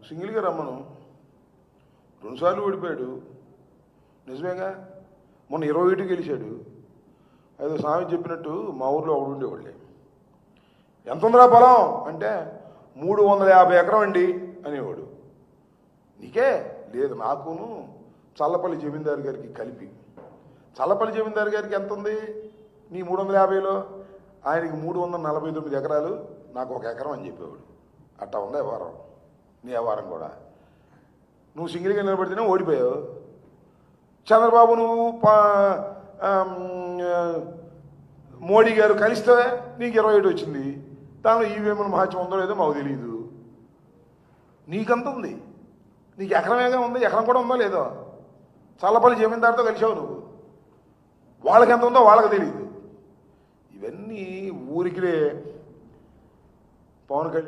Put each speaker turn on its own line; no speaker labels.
సింగిల్గా రమ్మను. 2 సార్లు ఓడిపోయాడు నిజమేగా. మొన్న 21 గెలిచాడు. ఏదో స్వామి చెప్పినట్టు మా ఊర్లో ఒకడు ఉండేవాళ్ళే, ఎంత ఉందిరా పొలం అంటే 350 ఎకరం అండి అనేవాడు. నీకే లేదు, నాకును చల్లపల్లి జమీందారు గారికి కలిపి. చల్లపల్లి జమీందారు గారికి ఎంత ఉంది నీ 350లో? ఆయనకి 349 ఎకరాలు, నాకు 1 ఎకరం అని చెప్పేవాడు. అట్టా ఉంది వ్యవహారం. నీ వ్యవహారం కూడా నువ్వు సింగిల్గా నిలబడితేనే ఓడిపోయావు. చంద్రబాబు నువ్వు మోడీ గారు కలిస్తే నీకు 27 వచ్చింది. దానిలో ఈవీఎంల మహత్యం ఉందో లేదో మాకు తెలియదు. నీకంత ఉంది, నీకు ఎకరమేగా ఉంది, ఎకరం కూడా ఉందో లేదో. చల్లపల్లి జమీందారుతో కలిసావు నువ్వు, వాళ్ళకి ఎంత ఉందో వాళ్ళకి తెలియదు. ఇవన్నీ ఊరికిలే. పవన్ కళ్యాణ్